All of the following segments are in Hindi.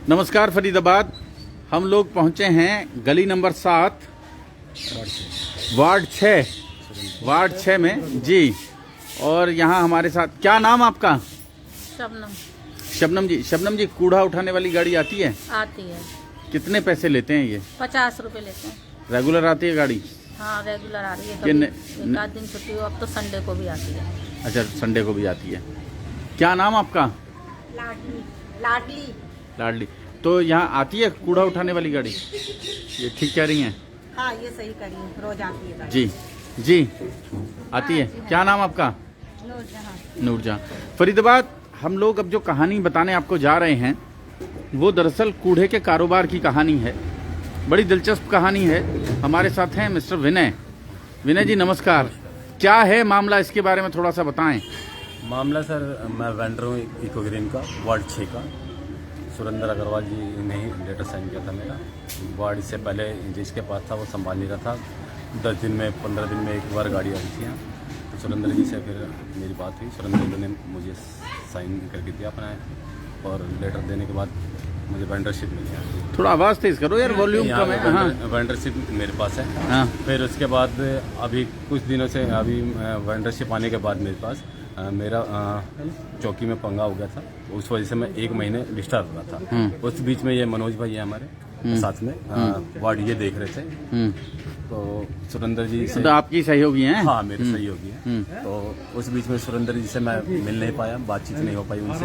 नमस्कार फरीदाबाद। हम लोग पहुंचे हैं गली नंबर 7 वार्ड 6 में जी। और यहाँ हमारे साथ, क्या नाम आपका? शबनम जी, कूड़ा उठाने वाली गाड़ी आती है? आती है। कितने पैसे लेते हैं ये? 50 रुपए लेते हैं। रेगुलर आती है गाड़ी? हाँ, रेगुलर आ रही है। कभी एक आध दिन छुट्टी हो, अब तो संडे को भी आती है। अच्छा, संडे को भी आती है। क्या नाम आपका? लाडली। तो यहाँ आती है कूड़ा उठाने वाली गाड़ी? ये ठीक कह रही हैं? हाँ, ये सही करी है, रोज आती है जी आती है। क्या नाम आपका? नूरजहां। फरीदाबाद, हम लोग अब जो कहानी बताने आपको जा रहे हैं वो दरअसल कूड़े के कारोबार की कहानी है। बड़ी दिलचस्प कहानी है। हमारे साथ हैं मिस्टर विनय जी, नमस्कार। क्या है मामला, इसके बारे में थोड़ा सा बताएं। मामला सर, मैं वेंडर हूँ इकोग्रीन का, वार्ड 6 का। सुरेंद्र अग्रवाल जी ने ही लेटर साइन किया था मेरा। वार्ड इससे पहले जिसके पास था वो संभाल नहीं रहा था। 10 दिन में 15 दिन में एक बार गाड़ी आई थी यहाँ। तो सुरेंद्र जी से फिर मेरी बात हुई। सुरेंद्र जी ने मुझे साइन करके दिया अपना, और लेटर देने के बाद मुझे वेंडरशिप मिल गया। थोड़ा आवाज़ तेज करो यार, वॉल्यूम कम है। हाँ, वेंडरशिप मेरे पास है। हाँ। फिर उसके बाद अभी कुछ दिनों से अभी वेंडरशिप आने के बाद मेरे पास मेरा चौकी में पंगा हो गया था। उस वजह से मैं 1 महीने डिस्टर्ब हुआ था। उस बीच में ये मनोज भाई है हमारे साथ में, वार्ड ये देख रहे थे। तो सुरेंद्र जी से, तो आपकी सहयोगी हैं? हाँ, मेरे सहयोगी है। तो उस बीच में सुरेंद्र जी से मैं मिल नहीं पाया, बातचीत नहीं हो पाई उनसे।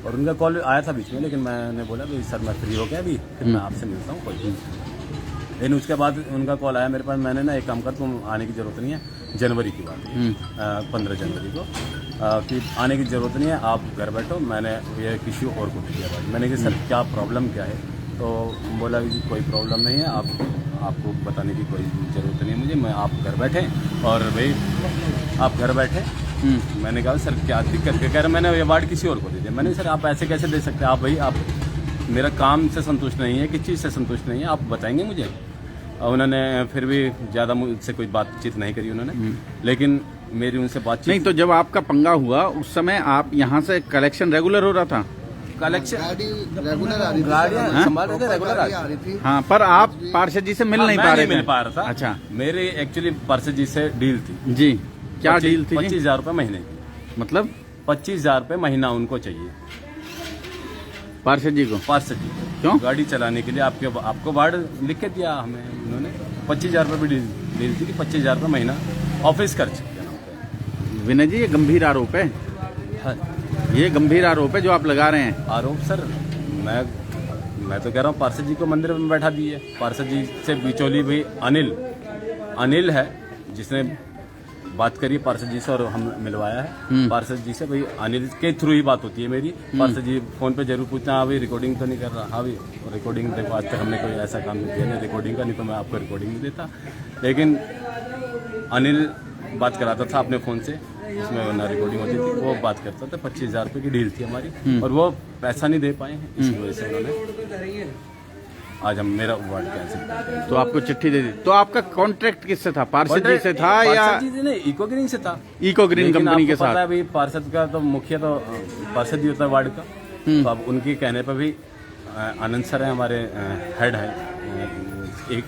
और उनका कॉल आया था बीच में, लेकिन मैंने बोला कि सर मैं फ्री हो गया अभी, फिर मैं आपसे मिलता हूँ कोई। लेकिन उसके बाद उनका कॉल आया मेरे पास। मैंने ना एक काम कर, तुम आने की जरूरत नहीं है, जनवरी की बात है, 15 जनवरी को, कि आने की जरूरत नहीं है, आप घर बैठो। मैंने ये किसी और को दिया बात। मैंने कहा सर क्या प्रॉब्लम क्या है? तो बोला कि कोई प्रॉब्लम नहीं है, आपको बताने की कोई ज़रूरत नहीं है मुझे, मैं आप घर बैठे। और भाई आप घर बैठे। मैंने कहा सर क्या दिक्कत है? कह रहे मैंने ये वार्ड किसी और को दे दिया। मैंने सर आप ऐसे कैसे दे सकते हैं? आप भाई आप मेरा काम से संतुष्ट नहीं है, किस चीज़ से संतुष्ट नहीं है, आप बताएंगे मुझे। और उन्होंने फिर भी ज़्यादा मुझसे कोई बातचीत नहीं करी उन्होंने, लेकिन मेरी उनसे बातचीत नहीं। तो जब आपका पंगा हुआ उस समय आप यहाँ से कलेक्शन रेगुलर हो रहा था? कलेक्शन रेगुलर आ रही थी, गाड़ियाँ संभाल रहे थे, रेगुलर आ रही थी। हाँ, पर आप पार्षद जी से मिल नहीं पा रहे थे? मिल पा रहा था। अच्छा, मेरे एक्चुअली पार्षद जी से डील थी जी। क्या डील थी? 25,000 रुपये महीने की। मतलब 25,000 रुपये महीना उनको चाहिए, पार्षद जी को? पार्षद जी क्यों? गाड़ी चलाने के लिए। आपको वार्ड लिख के दिया हमें उन्होंने। 25,000 रुपये भी डील थी कि 25,000 रुपये महीना ऑफिस खर्च के नाम पे। विनय जी, ये गंभीर आरोप है। हाँ, ये गंभीर आरोप है जो आप लगा रहे हैं। आरोप सर, मैं तो कह रहा हूँ पार्षद जी को मंदिर में बैठा दिए। पार्षद जी से बिचौली भी अनिल है जिसने बात करी पार्षद जी से, और हम मिलवाया है पार्षद जी से। भाई अनिल के थ्रू ही बात होती है मेरी। पार्षद जी फोन पे जरूर पूछना, हाँ भाई रिकॉर्डिंग तो नहीं कर रहा? हाँ भाई रिकॉर्डिंग देखो, आज तक हमने कोई ऐसा काम नहीं किया नहीं रिकॉर्डिंग का, नहीं तो मैं आपको रिकॉर्डिंग नहीं देता। लेकिन अनिल बात कराता था अपने फोन से, उसमें ना रिकॉर्डिंग होती थी, वो बात करता था। 25,000 रुपये की डील थी हमारी, और वो पैसा नहीं दे पाए हैं, इसी वजह से उन्होंने आज हम मेरा वार्ड कैंसिल। तो आपको चिट्ठी दे दी। तो आपका कॉन्ट्रैक्ट किससे था? पार्षद जी से था या पार्षद जी ने इकोग्रीन से था? इकोग्रीन कंपनी के साथ? पता है भाई, पार्षद का तो मुखिया तो पार्षद ही होता है वार्ड का। तो अब उनके कहने पर भी आनंद सर है हमारे हेड है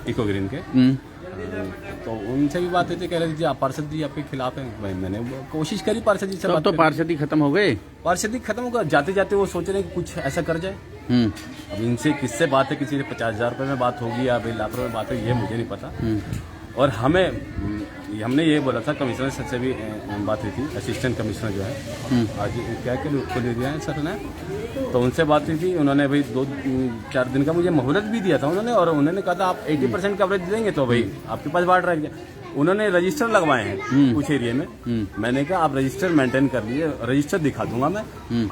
इकोग्रीन के, तो उनसे भी बात हुई थी। कह रहे थे आप पार्षद जी आपके खिलाफ हैं। भाई मैंने कोशिश करी पार्षद जी से बात। तो पार्षद ही खत्म हो गए? पार्षद ही खत्म होगा, जाते जाते वो सोच रहे हैं कि कुछ ऐसा कर जाए। अब इनसे किससे बात है, किसी से 50,000 रुपये में बात होगी या 1 लाख रुपये में बात होगी, ये मुझे नहीं पता। और हमने ये बोला था, कमिश्नर सर से भी बात हुई थी, असिस्टेंट कमिश्नर जो है आज क्या खोल दिया है सर ने, तो उनसे बात हुई थी। उन्होंने भाई 2-4 दिन का मुझे मोहलत भी दिया था उन्होंने, और उन्होंने कहा था आप 80% कवरेज देंगे तो भाई आपके पास वार्ड रह गया। उन्होंने रजिस्टर लगवाए हैं कुछ एरिया में। मैंने कहा आप रजिस्टर मेंटेन कर लीजिए, रजिस्टर दिखा दूंगा मैं।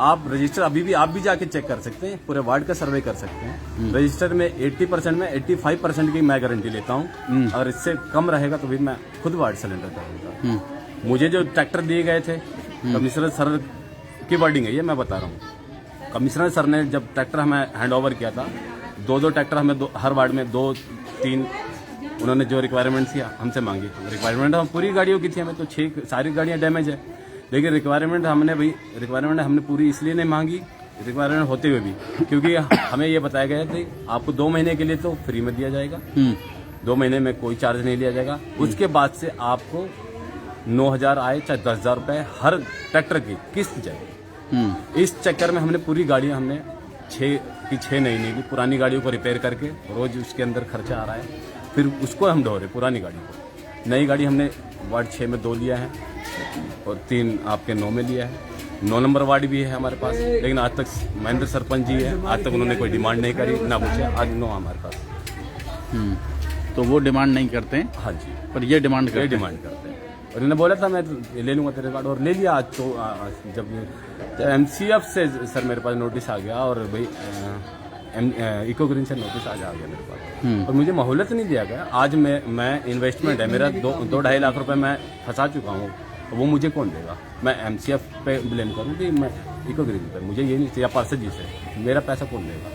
आप रजिस्टर अभी भी आप भी जाके चेक कर सकते हैं, पूरे वार्ड का सर्वे कर सकते हैं। रजिस्टर में 80% में 85% की मैं गारंटी लेता हूँ, और इससे कम रहेगा तो भी मैं खुद वार्ड सिलेंडर करूँगा। मुझे जो ट्रैक्टर दिए गए थे, कमिश्नर सर की वर्डिंग है ये, मैं बता रहा हूँ। कमिश्नर सर ने जब ट्रैक्टर हमें हैंड ओवर किया था, 2-2 ट्रैक्टर हमें हर वार्ड में 2-3 उन्होंने जो रिक्वायरमेंट थी हमसे मांगी। रिक्वायरमेंट हम पूरी गाड़ियों की थी, हमें तो 6 सारी गाड़ियां डैमेज है, लेकिन रिक्वायरमेंट हमने पूरी इसलिए नहीं मांगी रिक्वायरमेंट होते हुए भी, क्योंकि हमें ये बताया गया था आपको 2 महीने के लिए तो फ्री में दिया जाएगा, 2 महीने में कोई चार्ज नहीं लिया जाएगा। उसके बाद से आपको 9,000 आए चाहे 10,000 रुपए हर ट्रैक्टर की किस्त जाएगी। इस चक्कर में हमने पूरी गाड़ियां हमने 6 नई ली, पुरानी गाड़ियों को रिपेयर करके रोज उसके अंदर खर्चा आ रहा है, फिर उसको हम ढो रहे पुरानी गाड़ी को। नई गाड़ी हमने वार्ड 6 में 2 लिया है और 3 आपके 9 में लिया है। 9 नंबर वार्ड भी है हमारे पास, लेकिन आज तक महेंद्र सरपंच जी है, आज तक उन्होंने कोई डिमांड नहीं करी ना पूछे। आज 9 हमारे पास। तो वो डिमांड नहीं करते हैं? हाँ जी, पर ये डिमांड करते हैं। और इन्होंने बोला था मैं ले लूंगा तेरे कार्ड, और ले लिया। आज तो जब MCF से सर मेरे पास नोटिस आ गया, और भाई इको ग्रीन से नोटिस आ गया मेरे पास, और मुझे मोहलत नहीं दिया गया। आज मैं इन्वेस्टमेंट है मेरा 2-2.5 लाख रुपए मैं फंसा चुका हूँ, वो मुझे कौन देगा? मैं MCF पे ब्लेम करूँ कि मैं इको ग्रीन पे? मुझे ये नहीं चाहिए, पार्षद जी से मेरा पैसा कौन देगा?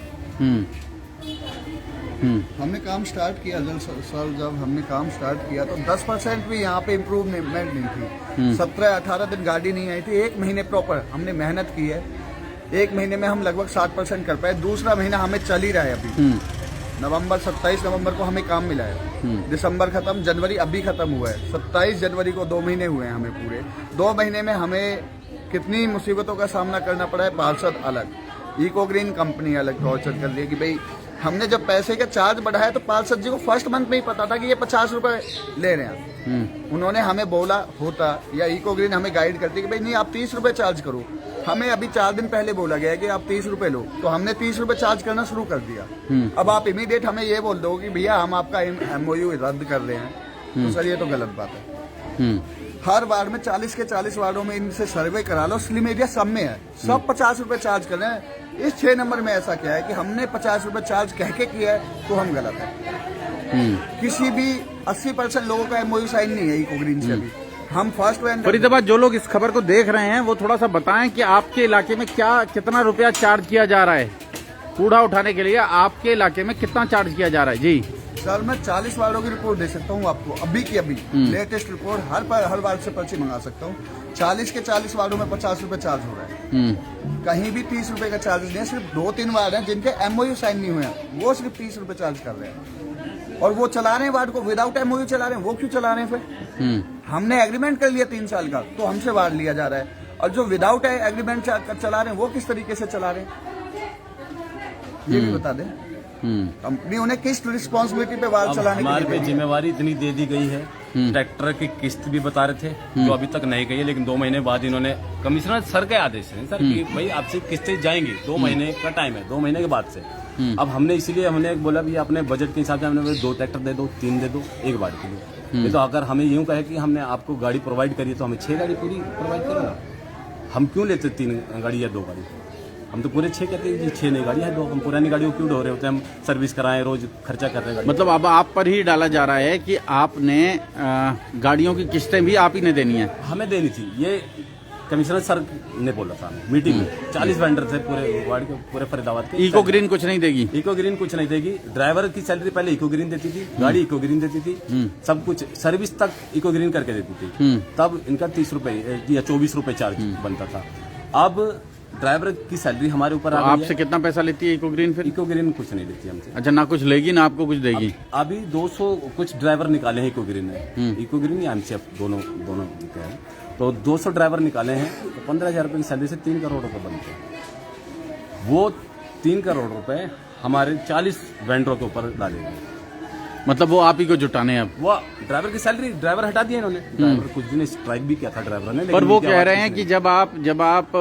हमने काम स्टार्ट किया सर, जब हमने काम स्टार्ट किया तो 10% भी यहाँ पे इम्प्रूवमेंट नहीं थी। 17-18 दिन गाड़ी नहीं आई थी। 1 महीने प्रॉपर हमने मेहनत की है, 1 महीने में हम लगभग 60% कर पाए। दूसरा महीना हमें चल ही रहा है अभी। नवंबर 27 नवंबर को हमें काम मिला है, दिसंबर खत्म, जनवरी अभी खत्म हुआ है। 27 जनवरी को 2 महीने हुए हैं हमें पूरे। 2 महीने में हमें कितनी मुसीबतों का सामना करना पड़ा है। पार्षद अलग, इको ग्रीन कंपनी अलग टॉर्चर कर रही है कि भाई हमने जब पैसे का चार्ज बढ़ाया तो पार्षद जी को फर्स्ट मंथ में ही पता था कि ये 50 रुपए ले रहे हैं। उन्होंने हमें बोला होता, या इको ग्रीन हमें गाइड करती कि भाई नहीं आप 30 रुपए चार्ज करो। हमें अभी 4 दिन पहले बोला गया कि आप 30 रुपए लो, तो हमने 30 रुपए चार्ज करना शुरू कर दिया। अब आप इमीडिएट हमें ये बोल दो कि भैया हम आपका MOU रद्द कर रहे हैं, तो सर ये तो गलत बात है। हर वार्ड में 40 के 40 वार्डों में इनसे सर्वे करा लो, स्लिम एरिया सब में है, सब 50 रुपए चार्ज कर रहे हैं। इस 6 नंबर में ऐसा क्या है कि हमने 50 रुपए चार्ज कह के किया है, तो हम गलत है। किसी भी 80% लोगों का MOU साइन नहीं है इको ग्रीन से। अभी हम फर्स्ट फरीदाबाद जो लोग इस खबर को देख रहे हैं वो थोड़ा सा बताएं कि आपके इलाके में कितना रुपया चार्ज किया जा रहा है कूड़ा उठाने के लिए? आपके इलाके में कितना चार्ज किया जा रहा है? जी सर, मैं 40 वार्डों की रिपोर्ट दे सकता हूँ आपको, अभी की अभी लेटेस्ट रिपोर्ट। हर वार्ड से पर्ची मंगा सकता हूँ। 40 के 40 वार्डों में 50 रुपए चार्ज हो रहा है। कहीं भी 30 रुपए का चार्ज नहीं है। सिर्फ 2-3 वार्ड हैं जिनके MOU साइन नहीं हुए हैं, वो सिर्फ 30 रुपए चार्ज कर रहे हैं। और वो चला रहे हैं वार्ड को विदाउट MOU चला रहे हैं। वो क्यों चला रहे हैं फिर? हमने एग्रीमेंट कर लिया 3 साल का, तो हमसे वार्ड लिया जा रहा है। और जो विदाउट एग्रीमेंट चला रहे हैं वो किस तरीके से चला रहे हैं, ये भी बता दें। कंपनी उन्हें किस रिस्पॉन्सिबिलिटी पे वार्ड चलाने की हमारे पे जिम्मेवारी इतनी दे दी गई है। ट्रैक्टर की किस्त भी बता रहे थे, जो अभी तक नहीं गई है, लेकिन 2 महीने बाद इन्होंने कमिश्नर सर के आदेश है सर कि भाई आपसे किस्तें जाएंगी, 2 महीने का टाइम है, 2 महीने के बाद से। अब हमने इसीलिए हमने बोला भी अपने बजट के हिसाब से हमने 2 ट्रैक्टर दे दो, 3 दे दो, 1 बार के लिए। नहीं तो अगर हमें यूं कहे कि हमने आपको गाड़ी प्रोवाइड करी तो हमें 6 गाड़ी पूरी प्रोवाइड करो ना। हम क्यों लेते 3 गाड़ी या 2 गाड़ी? हम तो पूरे 6 कहते हैं, 6 नई गाड़ी है 2। हम पुरानी गाड़ियों क्यों ढो रहे होते हैं? हम सर्विस कराएं, रोज खर्चा कर रहे हैं। मतलब अब आप पर ही डाला जा रहा है कि आपने गाड़ियों की किस्तें भी आप ही ने देनी है? हमें देनी थी, ये कमिश्नर सर ने बोला था मीटिंग में। 40 वेंडर थे पूरे वार्ड के, पूरे फरीदाबाद के। इको ग्रीन कुछ नहीं देगी? इको ग्रीन कुछ नहीं देगी। ड्राइवर की सैलरी पहले इको ग्रीन देती थी, गाड़ी इको ग्रीन देती थी, सब कुछ सर्विस तक इको ग्रीन करके देती थी। तब इनका 30 रुपए या 24 रुपए चार्ज बनता था। अब ड्राइवर की सैलरी हमारे ऊपर। आपसे कितना पैसा लेती है इको ग्रीन? फिर इको ग्रीन कुछ नहीं देती हमसे। अच्छा, ना कुछ लेगी ना आपको कुछ देगी? अभी 200 कुछ ड्राइवर निकाले हैं इको ग्रीन में, इको ग्रीन या MCF दोनों हैं। तो 200 ड्राइवर निकाले हैं, तो 15,000 रुपए की सैलरी से 3 करोड़ रुपए बनते हैं। वो 3 करोड़ रुपए हमारे 40 वेंडरों के ऊपर डाले गए। मतलब वो आप ही को जुटाने हैं? अब वो ड्राइवर की सैलरी ड्राइवर हटा दिया इन्होंने। ड्राइवर कुछ दिन स्ट्राइक भी किया था ड्राइवर ने, पर वो कह रहे हैं कि जब आप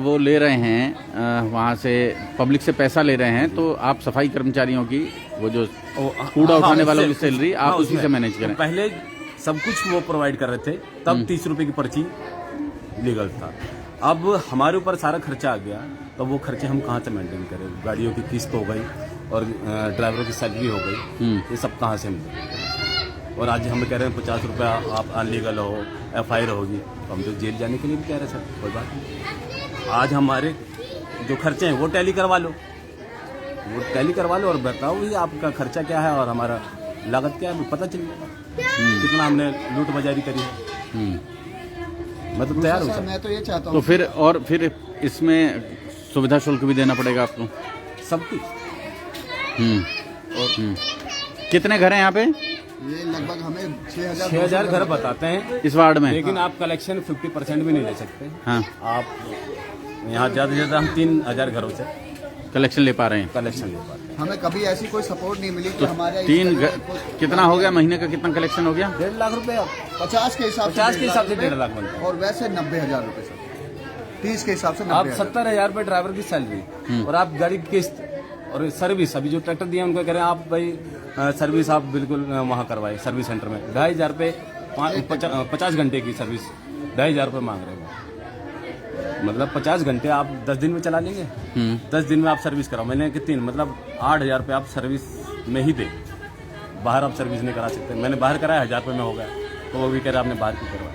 वो ले रहे हैं वहाँ से पब्लिक से पैसा ले रहे हैं, तो आप सफाई कर्मचारियों की वो जो कूड़ा उठाने वालों की सैलरी आप उसी से मैनेज करें। पहले सब कुछ वो प्रोवाइड कर रहे थे, तब 30 रुपए की पर्ची लीगल था। अब हमारे ऊपर सारा खर्चा आ गया, तो वो खर्चे हम कहाँ से मेंटेन करें? गाड़ियों की किस्त हो गई और ड्राइवरों की सैलरी हो गई, ये सब कहाँ से हम दें? और आज हम कह रहे हैं 50 रुपया आप अनलीगल हो, FIR होगी, तो हम तो जेल जाने के लिए भी कह रहे हैं सर। कोई बात नहीं, आज हमारे जो खर्चे हैं वो टैली करवा लो, और बताओ ये आपका खर्चा क्या है और हमारा लागत क्या है, पता चल जाएगा कितना हमने लूट बाजारी करी है। मैं तो तैयार हूँ। मैं तो ये चाहता हूँ तो फिर इसमें सुविधा शुल्क भी देना पड़ेगा आपको। सब कुछ। और कितने घर हैं यहाँ पे? ये लगभग हमें 6,000 घर बताते हैं इस वार्ड में, लेकिन आप कलेक्शन 50% भी नहीं ले सकते। हाँ, आप यहाँ ज़्यादा से ज़्यादा हम 3,000 घरों से कलेक्शन ले पा रहे हैं। कलेक्शन ले पाते हैं। हमें कभी ऐसी कोई सपोर्ट नहीं मिली कि तो हमारे कितना हो गया महीने का, कितना कलेक्शन हो गया? 1.5 लाख रुपए। 50 के हिसाब से 1.5 लाख बनता है। और वैसे 90,000 रुपए सर, 30 के हिसाब से आप 90,000। 70,000 रुपए ड्राइवर की सैलरी और आप गाड़ी की किस्त और सर्विस, अभी जो ट्रैक्टर दिया उनको कह रहे हैं आप भाई सर्विस आप बिल्कुल वहाँ करवाए सर्विस सेंटर में। 2,500 रुपये 50 घंटे की सर्विस 2,500 रुपये मांग रहे हो। मतलब 50 घंटे आप 10 दिन में चला लेंगे। 10 दिन में आप सर्विस कराओ। मैंने कितनी मतलब 8,000 रुपये आप सर्विस में ही दे, बाहर आप सर्विस नहीं करा सकते। मैंने बाहर कराया 1,000 रुपये में हो गया, तो वो भी कह रहे आपने बाहर क्यों करवाया।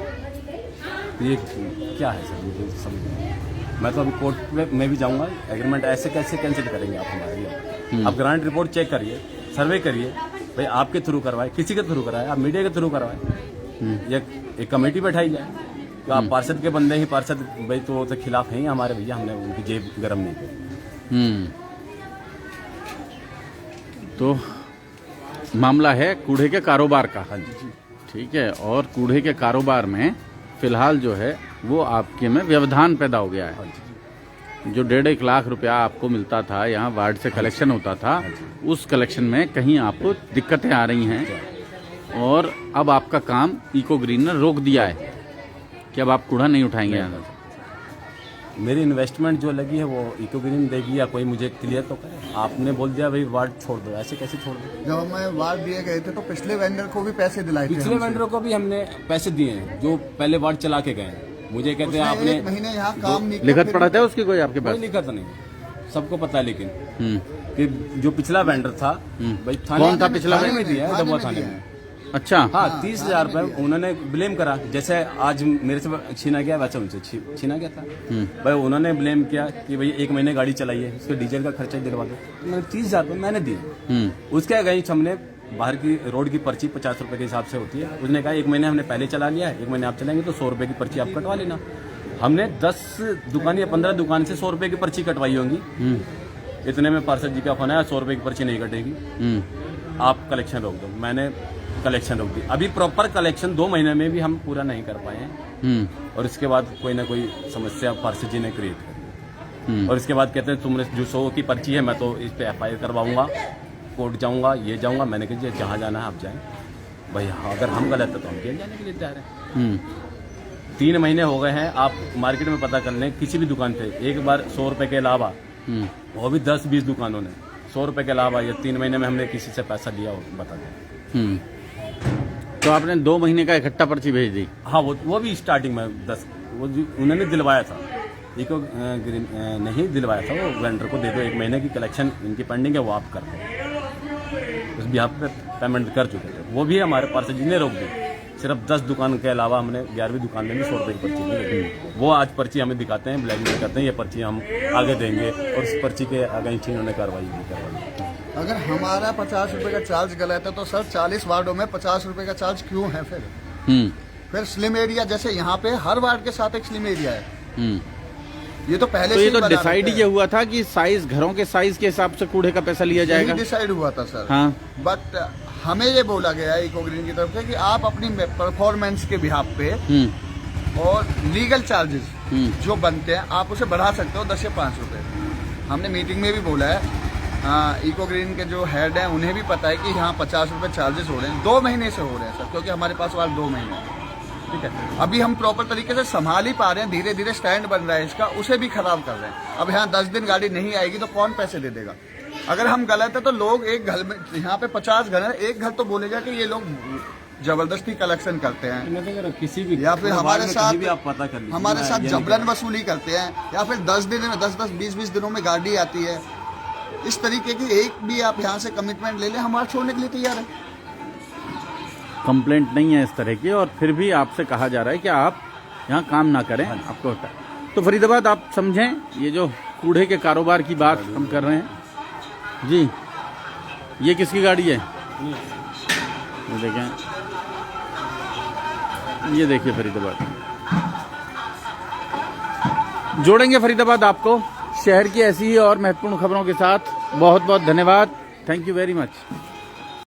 ये क्या है सर, मुझे समझ नहीं। मैं तो अभी कोर्ट में भी जाऊंगा। एग्रीमेंट ऐसे कैसे कैंसिल करेंगे आप हमारे लिए? आप ग्रांट रिपोर्ट चेक करिए, सर्वे करिए, भाई आपके थ्रू करवाए, किसी के थ्रू कराए, आप मीडिया के थ्रू करवाए, या एक कमेटी बैठाई जाए। तो आप पार्षद के बंदे ही पार्षद भाई तो खिलाफ हैं हमारे भैया, हमने उनकी जेब गर्म नहीं की। तो मामला है कूड़े के कारोबार का। हाँ जी, ठीक है। और कूड़े के कारोबार में फिलहाल जो है वो आपके में व्यवधान पैदा हो गया है। जो 1.5 लाख रुपया आपको मिलता था, यहाँ वार्ड से कलेक्शन होता था, उस कलेक्शन में कहीं आपको दिक्कतें आ रही हैं और अब आपका काम इको ग्रीन ने रोक दिया है कि अब आप कूड़ा नहीं उठाएंगे यहाँ से। मेरी इन्वेस्टमेंट जो लगी है वो इको ग्रीन देगी या कोई मुझे क्लियर तो करे। आपने बोल दिया भाई वार्ड छोड़ दो, ऐसे कैसे छोड़ दो? जब हमें वार्ड दिए गए थे तो पिछले वेंडर को भी पैसे दिलाए थे। पिछले वेंडरों को भी हमने पैसे दिए हैं जो पहले वार्ड चला के गए। मुझे कहते हैं आपने 1 महीने यहाँ काम नहीं किया। लिखत पड़ा था उसकी कोई आपके पास? कोई लिखत नहीं, सबको पता है। लेकिन कि जो पिछला वेंडर था भाई कौन था पिछला थाने में दिया है, दबुआ थाने में। अच्छा। हाँ, 30,000 रुपये उन्होंने ब्लेम करा। जैसे आज मेरे से छीना गया वैसे उनसे छीना गया था। भाई उन्होंने ब्लेम किया कि भाई 1 महीने गाड़ी चलाई है, उसके डीजल का खर्चा दिलवा दो। तो मैंने 30,000 रुपये मैंने दिए। उसके अगेंस्ट हमने बाहर की रोड की पर्ची 50 रुपए के हिसाब से होती है। उसने कहा 1 महीने हमने पहले चला लिया है, 1 महीने आप चलाएंगे तो 100 रुपए की पर्ची आप कटवा लेना। हमने 10 दुकान या 15 दुकान से 100 रुपए की पर्ची कटवाई होंगी। इतने में पार्षद जी का फोन आया, 100 रुपए की पर्ची नहीं कटेगी, आप कलेक्शन रोक दो। मैंने कलेक्शन रोक दी। अभी प्रॉपर कलेक्शन 2 महीने में भी हम पूरा नहीं कर पाए हैं। और इसके बाद कोई ना कोई समस्या पार्षद जी ने क्रिएट कर दी। और इसके बाद कहते हैं तुमने जो 100 की पर्ची है मैं तो इस पे FIR करवाऊंगा, कोर्ट जाऊंगा, ये जाऊंगा। मैंने कहा जहाँ जाना है आप जाएं भाई, अगर हम गलत है तो हम जेल जाने के लिए तैयार हैं। 3 महीने हो गए हैं, आप मार्केट में पता कर लें किसी भी दुकान पे एक बार 100 रुपए के अलावा, वो भी 10-20 दुकानों ने 100 रुपए के अलावा ये 3 महीने में हमने किसी से पैसा लिया हो बता दें। तो आपने 2 महीने का इकट्ठा पर्ची भेज दी? हाँ, वो भी स्टार्टिंग में 10 वो उन्होंने दिलवाया था, इको ग्रीन नहीं दिलवाया था। वो वेंडर को दे दो 1 महीने की कलेक्शन इनकी पेंडिंग है, वो आप कर दो। उस बिहाफ पे पेमेंट कर चुके थे, वो भी हमारे पार्षद जी ने रोक दी। सिर्फ 10 दुकान के अलावा हमने 11वीं दुकान में भी 100 रुपए की पर्ची दी। वो आज पर्ची हमें दिखाते हैं, ब्लैकमेल करते हैं, ये पर्ची हम आगे देंगे और इस पर्ची के अगेंस्ट इन्होंने कार्रवाई भी करवाई। अगर हमारा 50 रुपए का चार्ज गलत है तो सर 40 वार्डों में 50 रुपए का चार्ज क्यों है? फिर स्लिम एरिया, जैसे यहाँ पे हर वार्ड के साथ एक स्लिम एरिया है। ये तो पहले तो से ये तो डिसाइड ये हुआ था कि साइज, घरों के साइज के हिसाब से कूड़े का पैसा लिया जाएगा। डिसाइड हुआ था सर। हाँ। बट हमें ये बोला गया है इको ग्रीन की तरफ से कि आप अपनी परफॉर्मेंस के बिहाफ पे और लीगल चार्जेस जो बनते हैं आप उसे बढ़ा सकते हो 10 से 5 रुपए। हमने मीटिंग में भी बोला है, इको ग्रीन के जो हेड हैं उन्हें भी पता है कि यहाँ 50 रुपए चार्जेस हो रहे हैं, 2 महीने से हो रहे हैं सर, क्योंकि हमारे पास वार्ड 2 महीने है। ठीक है, अभी हम प्रॉपर तरीके से संभाल ही पा रहे हैं, धीरे धीरे स्टैंड बन रहा है इसका, उसे भी खराब कर रहे हैं। अब यहाँ 10 दिन गाड़ी नहीं आएगी तो कौन पैसे दे देगा? अगर हम गलत है तो लोग एक घर में, यहाँ पे 50 घर है, एक घर तो बोलेगा कि ये लोग जबरदस्ती कलेक्शन करते हैं किसी भी या फिर हमारे साथ भी आप पता कर लीजिए, हमारे साथ जबरन वसूली करते हैं, या फिर 10 दिन में 10-10 20-20 दिनों में गाड़ी आती है। इस तरीके की एक भी आप यहाँ से कमिटमेंट ले लें, हमारा छोड़ने के लिए तैयार है। कंप्लेंट नहीं है इस तरह की, और फिर भी आपसे कहा जा रहा है कि आप यहाँ काम ना करें, आपको। तो फरीदाबाद आप समझें, ये जो कूड़े के कारोबार की बात हम कर रहे हैं जी, ये किसकी गाड़ी है? ये देखें, ये देखिए फरीदाबाद। जोड़ेंगे फरीदाबाद आपको शहर की ऐसी ही और महत्वपूर्ण खबरों के साथ बहुत बहुत धन्यवाद। Thank you very much.